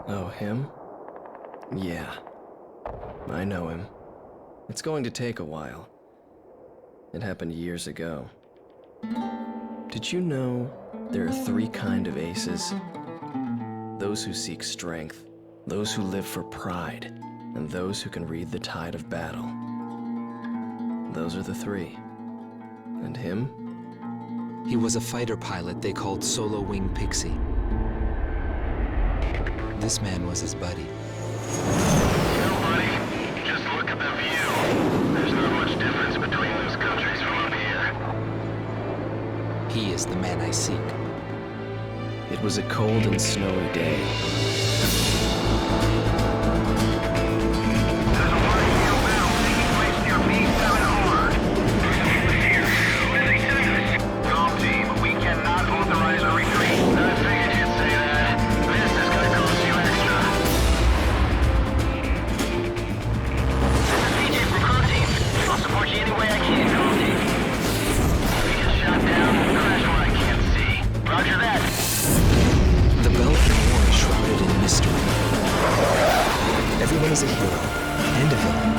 Oh, him? Yeah, I know him. It's going to take a while. It happened years ago. Did you know there are three kinds of aces? Those who seek strength, those who live for pride, and those who can read the tide of battle. Those are the three. And him? He was a fighter pilot they called Solo Wing Pixie. This man was his buddy. Buddy, just look at the view. There's not much difference between those countries from up here. He is the man I seek. It was a cold and snowy day. There's a large scale battle taking place near B7R. Calm team, we cannot authorize a retreat. I figured you'd say that. This is gonna cost you extra. This is PJ from Calm team. I'll support you any way I can, Calm team. We get shot down, crash where I can't see. Roger that. The Belkan War is shrouded in mystery. Everyone is a hero and a villain,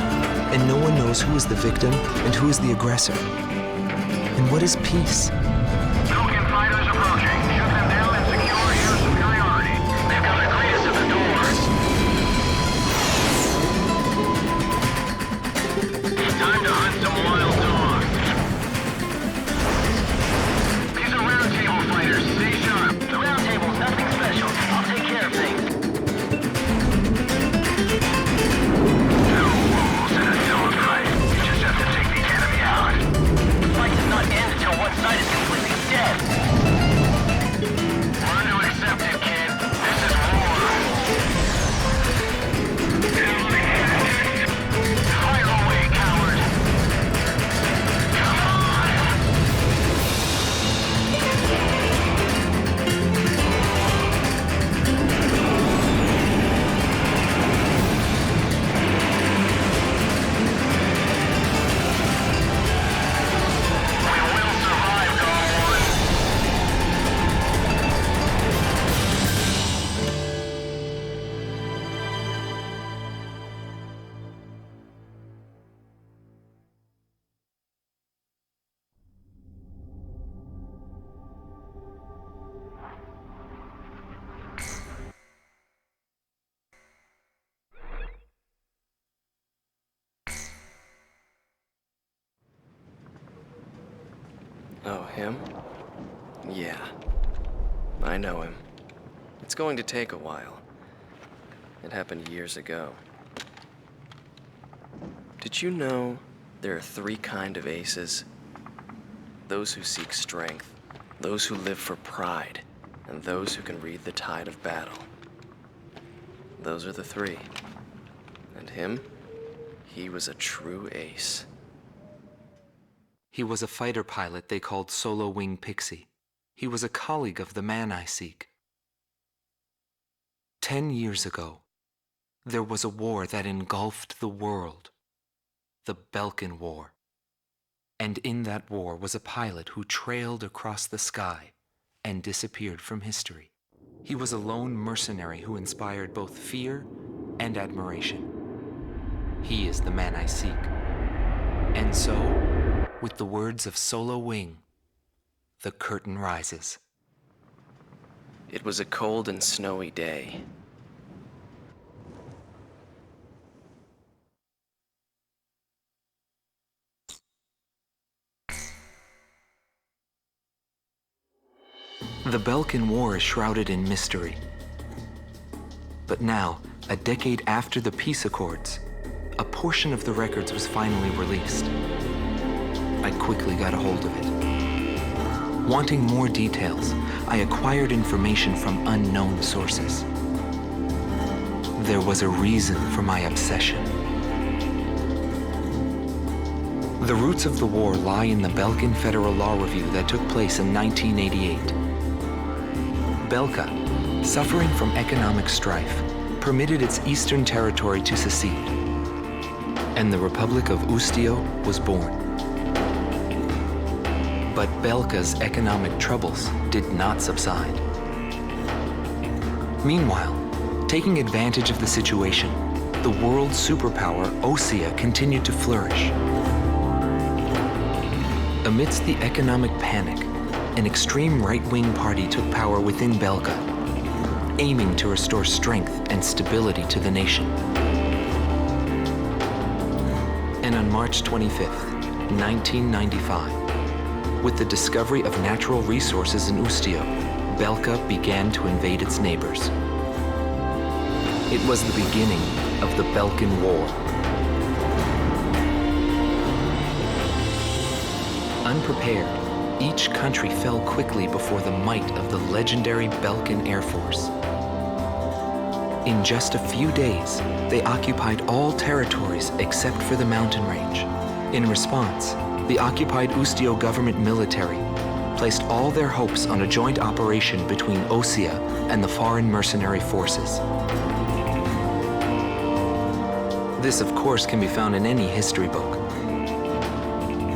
and no one knows who is the victim and who is the aggressor. And what is peace? Belkan fighters approaching. Shoot them down and secure air superiority. They've got Agreus at the doors. Time to hunt some wild dogs. These are round table fighters. Stay sharp. The round table's nothing special. I'll take care of things. No rules in a dogfight. You just have to take the enemy out. The fight does not end until one side is completely dead. Learn to accept it, kid. This is war. Fire away, coward. Come on. We will survive, Dawn. Oh, him? Yeah, I know him. It's going to take a while. It happened years ago. Did you know there are three kinds of aces? Those who seek strength, those who live for pride, and those who can read the tide of battle. Those are the three. And him? He was a true ace. He was a fighter pilot they called Solo Wing Pixie. He was a colleague of the man I seek. 10 years ago, there was a war that engulfed the world, the Belkan War. And in that war was a pilot who trailed across the sky and disappeared from history. He was a lone mercenary who inspired both fear and admiration. He is the man I seek. And so, with the words of Solo Wing, the curtain rises. It was a cold and snowy day. The Belkan War is shrouded in mystery. But now, a decade after the peace accords, a portion of the records was finally released. I quickly got a hold of it. Wanting more details, I acquired information from unknown sources. There was a reason for my obsession. The roots of the war lie in the Belkan Federal Law Review that took place in 1988. Belkan, suffering from economic strife, permitted its eastern territory to secede, and the Republic of Ustio was born. But Belka's economic troubles did not subside. Meanwhile, Taking advantage of the situation, the world superpower Ustio continued to flourish. Amidst the economic panic, an extreme right-wing party took power within Belka, aiming to restore strength and stability to the nation. And on March 25th, 1995, with the discovery of natural resources in Ustio, Belka began to invade its neighbors. It was the beginning of the Belkan War. Unprepared, each country fell quickly before the might of the legendary Belkan Air Force. In just a few days, they occupied all territories except for the mountain range. In response, the occupied Ustio government military placed all their hopes on a joint operation between Ustio and the foreign mercenary forces. This, of course, can be found in any history book.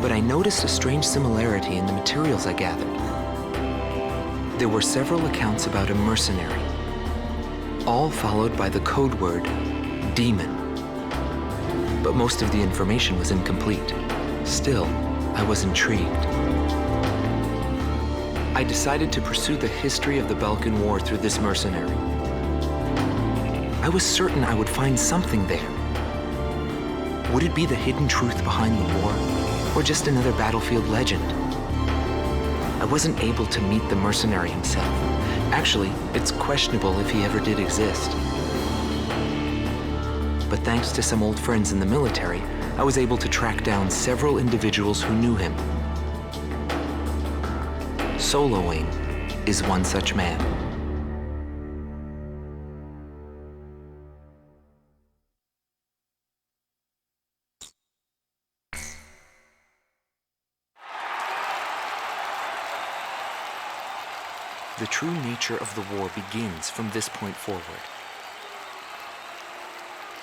But I noticed a strange similarity in the materials I gathered. There were several accounts about a mercenary, all followed by the code word, demon. But most of the information was incomplete. Still, I was intrigued. I decided to pursue the history of the Belkan War through this mercenary. I was certain I would find something there. Would it be the hidden truth behind the war, or just another battlefield legend? I wasn't able to meet the mercenary himself. Actually, it's questionable if he ever did exist. But thanks to some old friends in the military, I was able to track down several individuals who knew him. Soloing is one such man. The true nature of the war begins from this point forward.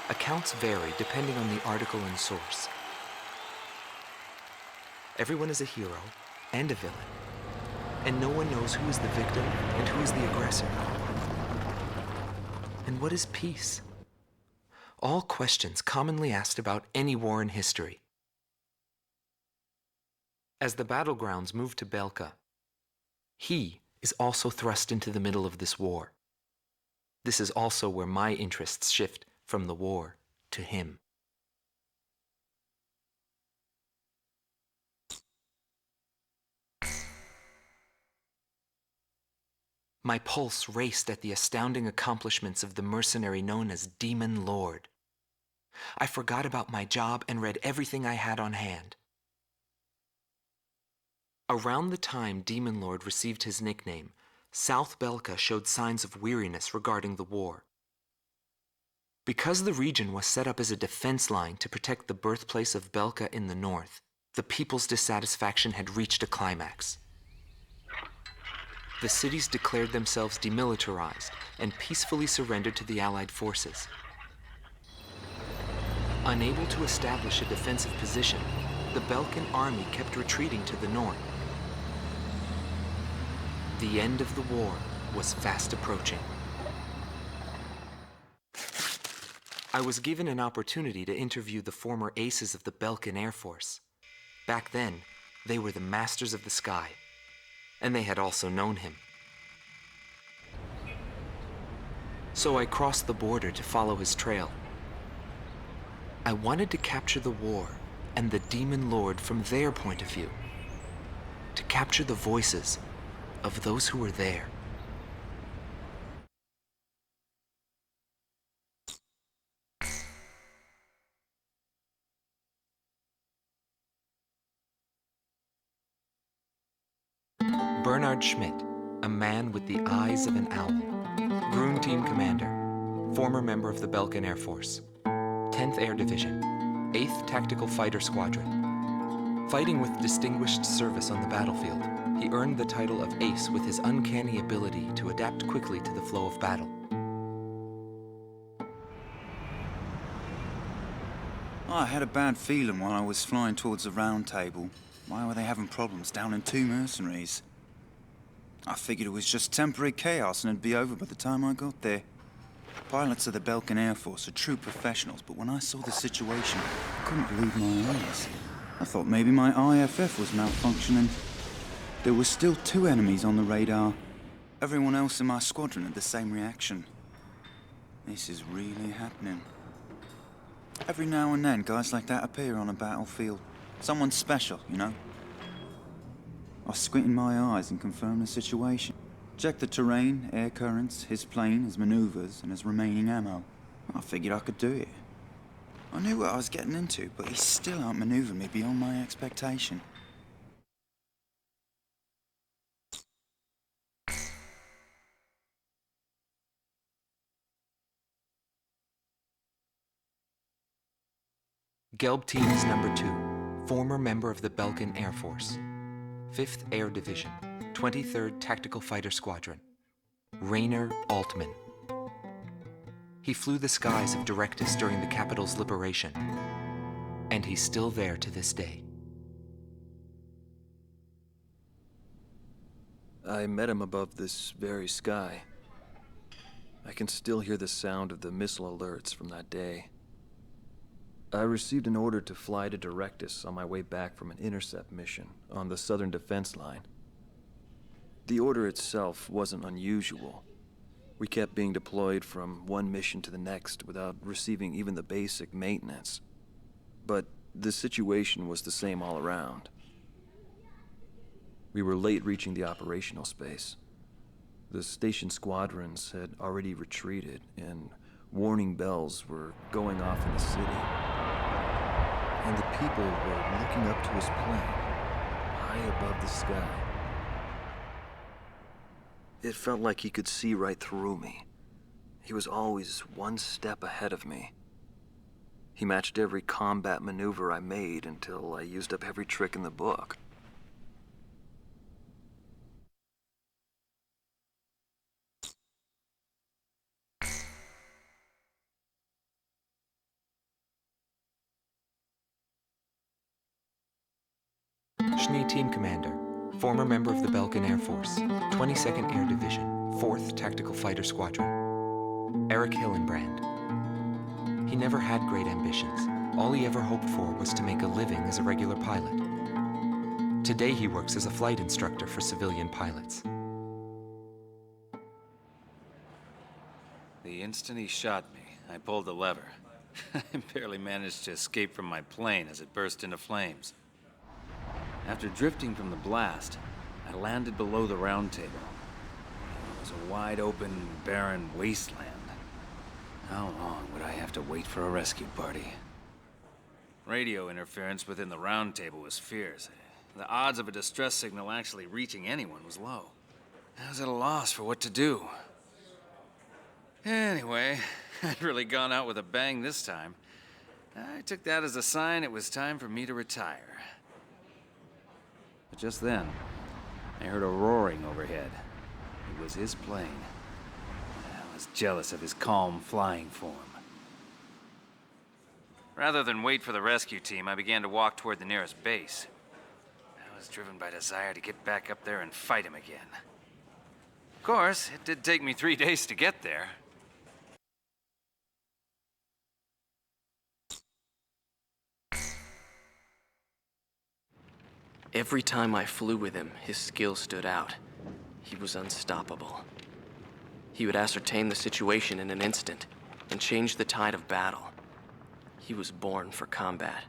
Accounts vary depending on the article and source. Everyone is a hero and a villain, and no one knows who is the victim and who is the aggressor. And what is peace? All questions commonly asked about any war in history. As the battlegrounds move to Belka, he is also thrust into the middle of this war. This is also where my interests shift from the war to him. My pulse raced at the astounding accomplishments of the mercenary known as Demon Lord. I forgot about my job and read everything I had on hand. Around the time Demon Lord received his nickname, South Belka showed signs of weariness regarding the war. Because the region was set up as a defense line to protect the birthplace of Belka in the north, the people's dissatisfaction had reached a climax. The cities declared themselves demilitarized and peacefully surrendered to the Allied forces. Unable to establish a defensive position, the Belkan army kept retreating to the north. The end of the war was fast approaching. I was given an opportunity to interview the former aces of the Belkan Air Force. Back then, they were the masters of the sky, and they had also known him. So I crossed the border to follow his trail. I wanted to capture the war and the Demon Lord from their point of view, to capture the voices of those who were there. Bernard Schmidt, a man with the eyes of an owl, Groom Team Commander, former member of the Belkan Air Force, 10th Air Division, 8th Tactical Fighter Squadron. Fighting with distinguished service on the battlefield, he earned the title of Ace with his uncanny ability to adapt quickly to the flow of battle. I had a bad feeling while I was flying towards the round table. Why were they having problems down in 2 mercenaries? I figured it was just temporary chaos and it'd be over by the time I got there. Pilots of the Belkan Air Force are true professionals, but when I saw the situation, I couldn't believe my eyes. I thought maybe my IFF was malfunctioning. There were still 2 enemies on the radar. Everyone else in my squadron had the same reaction. This is really happening. Every now and then, guys like that appear on a battlefield. Someone special, you know? I squint in my eyes and confirm the situation. Check the terrain, air currents, his plane, his maneuvers, and his remaining ammo. I figured I could do it. I knew what I was getting into, but he still outmaneuvered me beyond my expectation. Gelb Team is number 2, former member of the Belkan Air Force, 5th Air Division, 23rd Tactical Fighter Squadron, Rainer Altman. He flew the skies of Strategist during the capital's liberation, and he's still there to this day. I met him above this very sky. I can still hear the sound of the missile alerts from that day. I received an order to fly to Strategist on my way back from an intercept mission on the southern defense line. The order itself wasn't unusual. We kept being deployed from one mission to the next without receiving even the basic maintenance. But the situation was the same all around. We were late reaching the operational space. The station squadrons had already retreated, and warning bells were going off in the city. And the people were looking up to his plane, high above the sky. It felt like he could see right through me. He was always one step ahead of me. He matched every combat maneuver I made until I used up every trick in the book. Schnee Team Commander, former member of the Belkan Air Force, 22nd Air Division, 4th Tactical Fighter Squadron, Eric Hillenbrand. He never had great ambitions. All he ever hoped for was to make a living as a regular pilot. Today he works as a flight instructor for civilian pilots. The instant he shot me, I pulled the lever. I barely managed to escape from my plane as it burst into flames. After drifting from the blast, I landed below the round table. It was a wide-open, barren wasteland. How long would I have to wait for a rescue party? Radio interference within the round table was fierce. The odds of a distress signal actually reaching anyone was low. I was at a loss for what to do. Anyway, I'd really gone out with a bang this time. I took that as a sign it was time for me to retire. But just then, I heard a roaring overhead. It was his plane. I was jealous of his calm flying form. Rather than wait for the rescue team, I began to walk toward the nearest base. I was driven by desire to get back up there and fight him again. Of course, it did take me 3 days to get there. Every time I flew with him, his skill stood out. He was unstoppable. He would ascertain the situation in an instant and change the tide of battle. He was born for combat.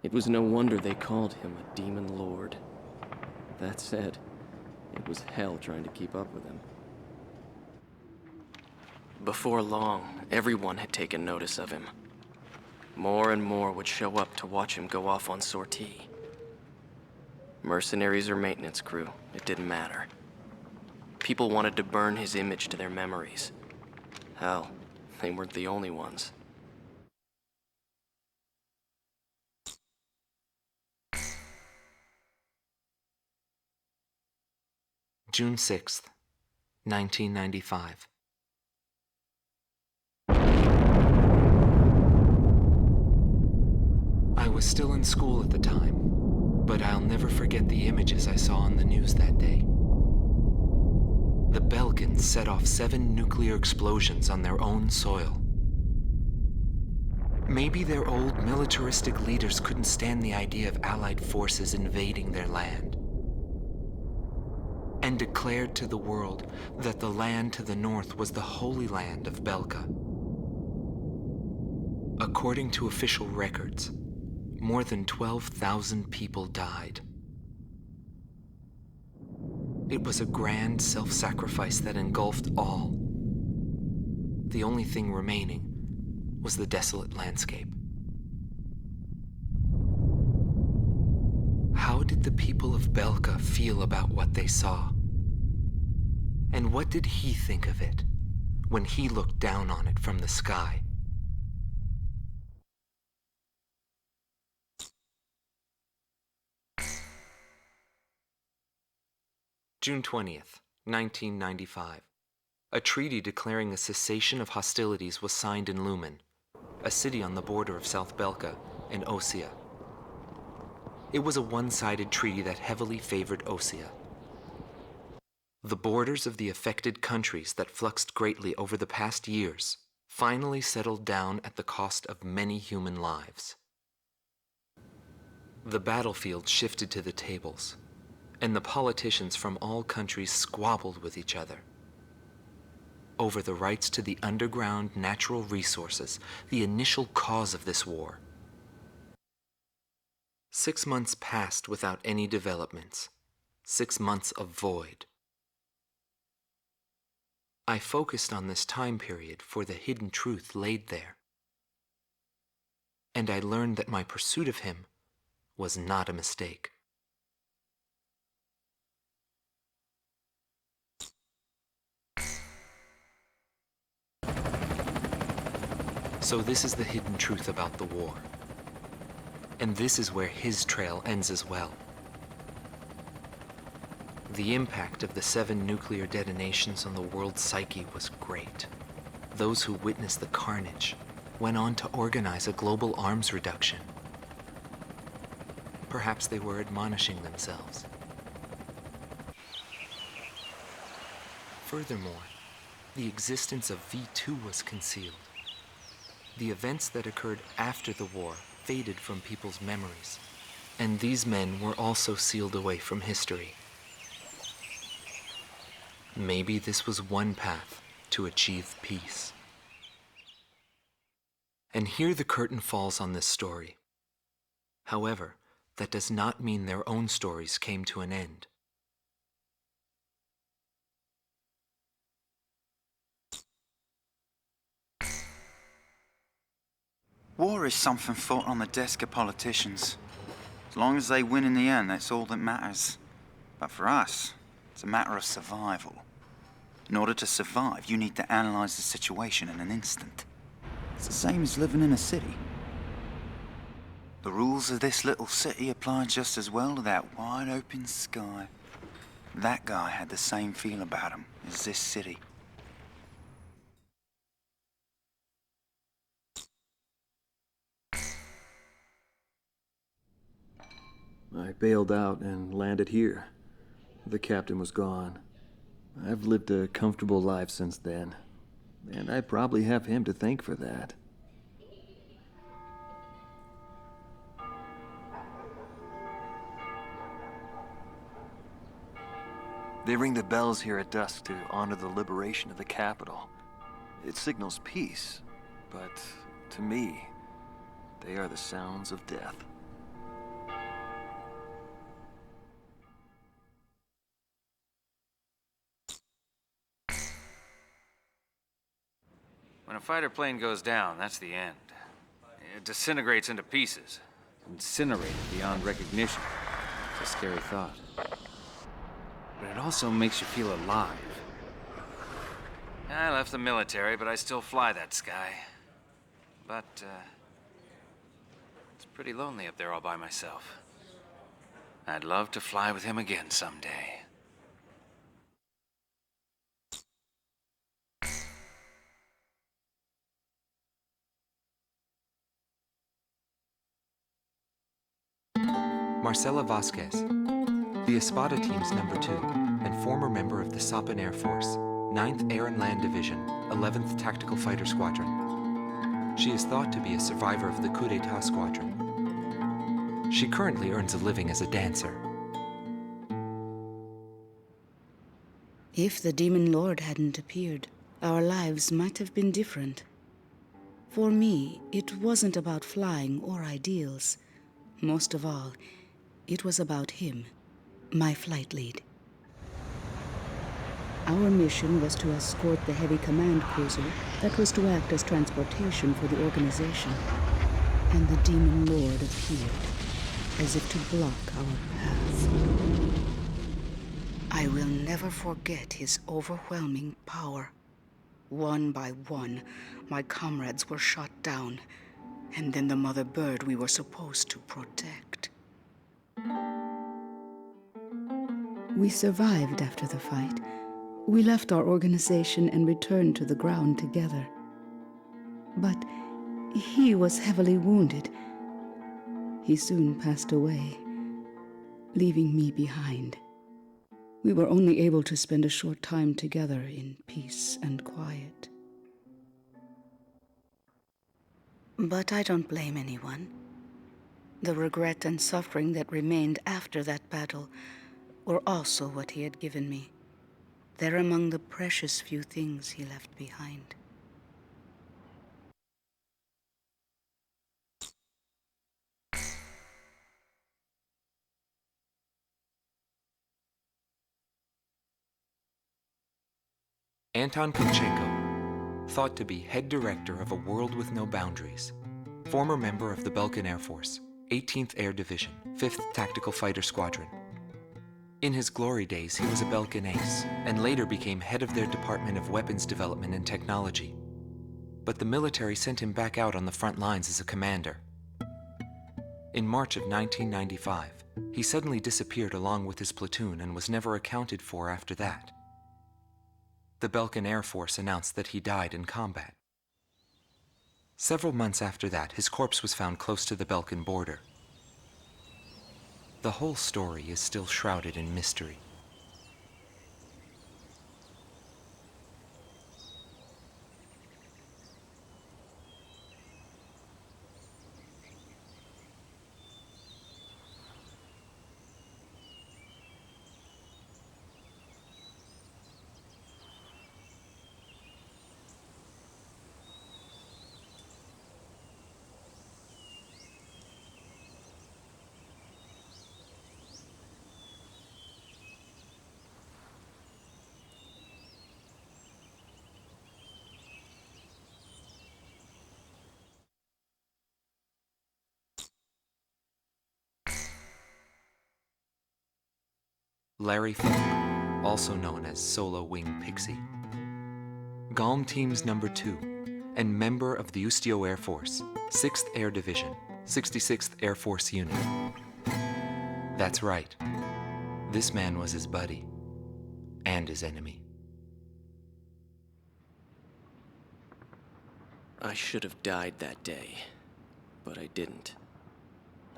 It was no wonder they called him a demon lord. That said, it was hell trying to keep up with him. Before long, everyone had taken notice of him. More and more would show up to watch him go off on sortie. Mercenaries or maintenance crew, it didn't matter. People wanted to burn his image to their memories. Hell, they weren't the only ones. June 6th, 1995. I was still in school at the time, but I'll never forget the images I saw on the news that day. the Belkan set off 7 nuclear explosions on their own soil. Maybe their old militaristic leaders couldn't stand the idea of Allied forces invading their land, and declared to the world that the land to the north was the Holy Land of Belka. According to official records, more than 12,000 people died. It was a grand self-sacrifice that engulfed all. The only thing remaining was the desolate landscape. How did the people of Belka feel about what they saw? And what did he think of it when he looked down on it from the sky? June 20th, 1995. A treaty declaring a cessation of hostilities was signed in Lumen, a city on the border of South Belka and Ostia. It was a one-sided treaty that heavily favored Ostia. The borders of the affected countries that fluxed greatly over the past years finally settled down at the cost of many human lives. The battlefield shifted to the tables, and the politicians from all countries squabbled with each other over the rights to the underground natural resources, the initial cause of this war. 6 months passed without any developments. 6 months of void. I focused on this time period for the hidden truth laid there. And I learned that my pursuit of him was not a mistake. So this is the hidden truth about the war. And this is where his trail ends as well. The impact of the 7 nuclear detonations on the world's psyche was great. Those who witnessed the carnage went on to organize a global arms reduction. Perhaps they were admonishing themselves. Furthermore, the existence of V2 was concealed. The events that occurred after the war faded from people's memories, and these men were also sealed away from history. Maybe this was one path to achieve peace. And here the curtain falls on this story. However, that does not mean their own stories came to an end. War is something fought on the desk of politicians. As long as they win in the end, that's all that matters. But for us, it's a matter of survival. In order to survive, you need to analyze the situation in an instant. It's the same as living in a city. The rules of this little city apply just as well to that wide open sky. That guy had the same feel about him as this city. I bailed out and landed here. The captain was gone. I've lived a comfortable life since then, and I probably have him to thank for that. They ring the bells here at dusk to honor the liberation of the capital. It signals peace, but to me, they are the sounds of death. When a fighter plane goes down, that's the end. It disintegrates into pieces. Incinerated beyond recognition. It's a scary thought. But it also makes you feel alive. I left the military, but I still fly that sky. But, it's pretty lonely up there all by myself. I'd love to fly with him again someday. Marcela Vasquez, the Espada Team's number 2, and former member of the Sapan Air Force, 9th Air and Land Division, 11th Tactical Fighter Squadron. She is thought to be a survivor of the coup d'etat squadron. She currently earns a living as a dancer. If the Demon Lord hadn't appeared, our lives might have been different. For me, it wasn't about flying or ideals. Most of all, it was about him, my flight lead. Our mission was to escort the heavy command cruiser that was to act as transportation for the organization. And the Demon Lord appeared, as if to block our path. I will never forget his overwhelming power. One by one, my comrades were shot down, and then the mother bird we were supposed to protect. We survived after the fight. We left our organization and returned to the ground together. But he was heavily wounded. He soon passed away, leaving me behind. We were only able to spend a short time together in peace and quiet. But I don't blame anyone. The regret and suffering that remained after that battle were also what he had given me. They're among the precious few things he left behind. Anton Kunchenko, thought to be head director of A World with No Boundaries, former member of the Belkan Air Force, 18th Air Division, 5th Tactical Fighter Squadron. In his glory days, he was a Belkan ace, and later became head of their Department of Weapons Development and Technology. But the military sent him back out on the front lines as a commander. In March of 1995, he suddenly disappeared along with his platoon and was never accounted for after that. The Belkan Air Force announced that he died in combat. Several months after that, his corpse was found close to the Belkan border. The whole story is still shrouded in mystery. Larry Falk, also known as Solo Wing Pixie. Galm Team's number 2, and member of the Ustio Air Force, 6th Air Division, 66th Air Force Unit. That's right. This man was his buddy, and his enemy. I should have died that day, but I didn't.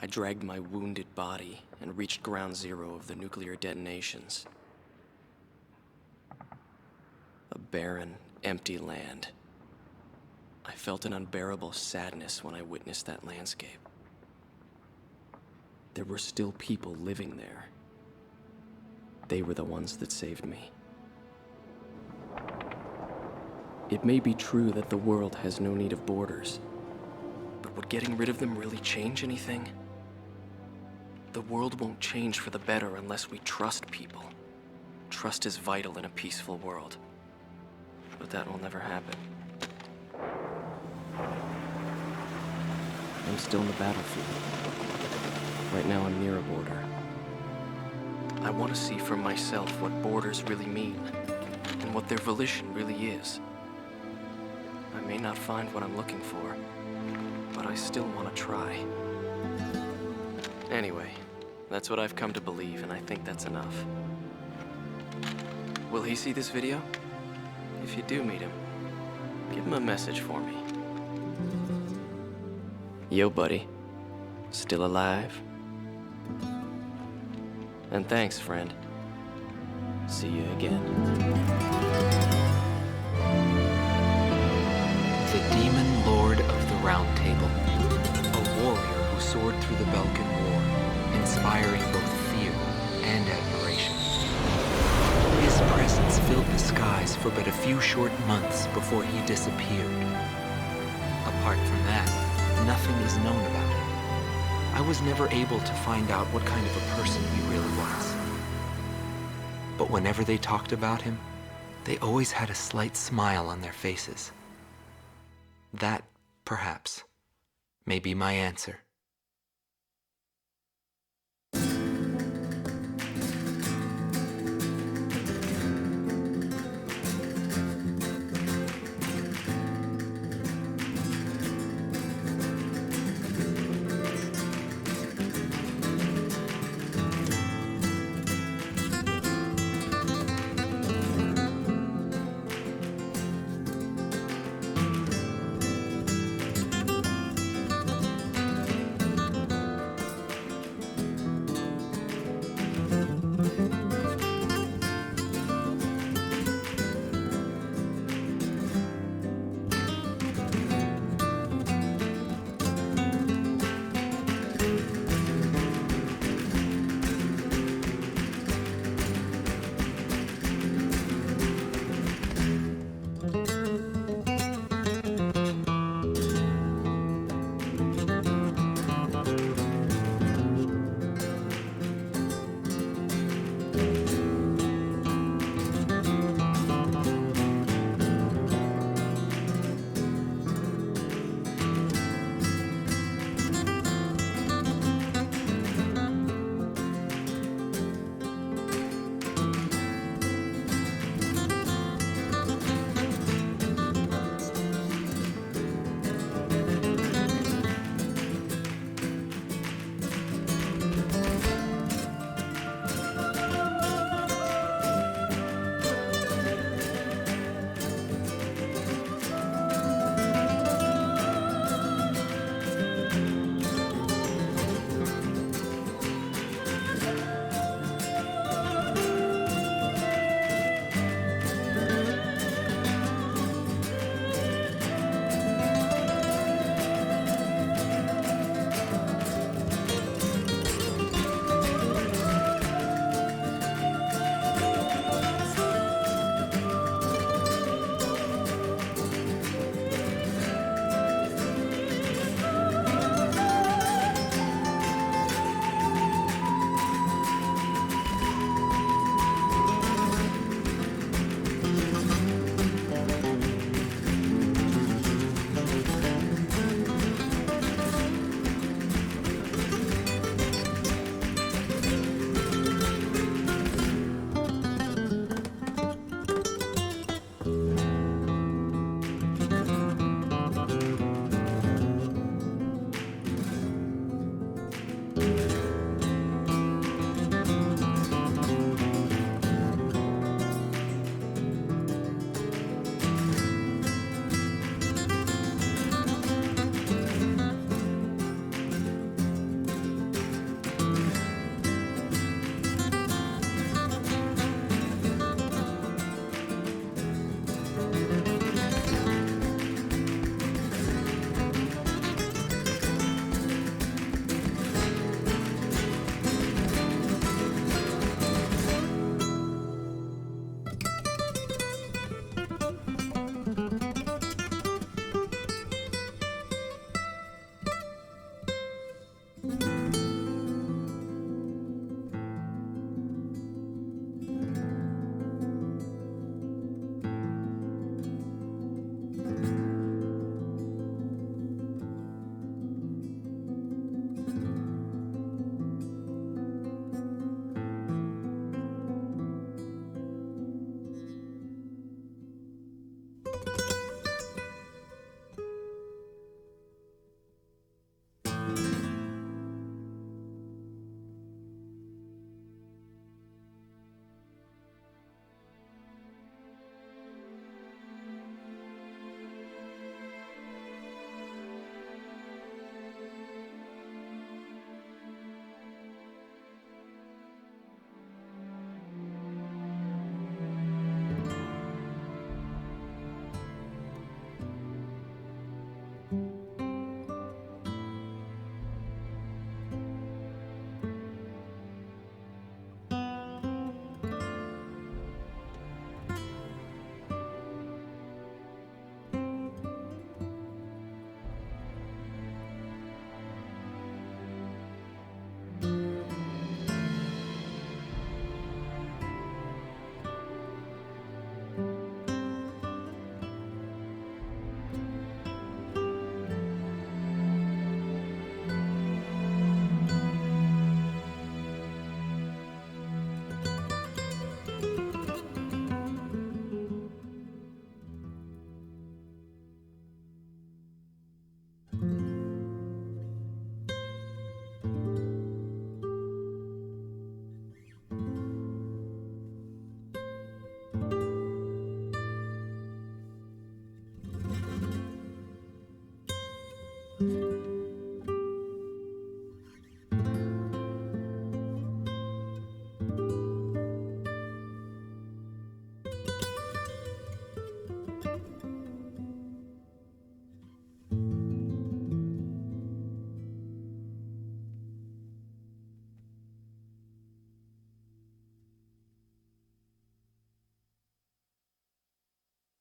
I dragged my wounded body and reached ground zero of the nuclear detonations. A barren, empty land. I felt an unbearable sadness when I witnessed that landscape. There were still people living there. They were the ones that saved me. It may be true that the world has no need of borders, but would getting rid of them really change anything? The world won't change for the better unless we trust people. Trust is vital in a peaceful world. But that will never happen. I'm still in the battlefield. Right now I'm near a border. I want to see for myself what borders really mean, and what their volition really is. I may not find what I'm looking for, but I still want to try. Anyway, that's what I've come to believe, and I think that's enough. Will he see this video? If you do meet him, give him a message for me. Yo, buddy. Still alive? And thanks, friend. See you again. The Demon Lord of the Round Table. A warrior who soared through the Belkan War, inspiring both fear and admiration. His presence filled the skies for but a few short months before he disappeared. Apart from that, nothing is known about him. I was never able to find out what kind of a person he really was. But whenever they talked about him, they always had a slight smile on their faces. That, perhaps, may be my answer.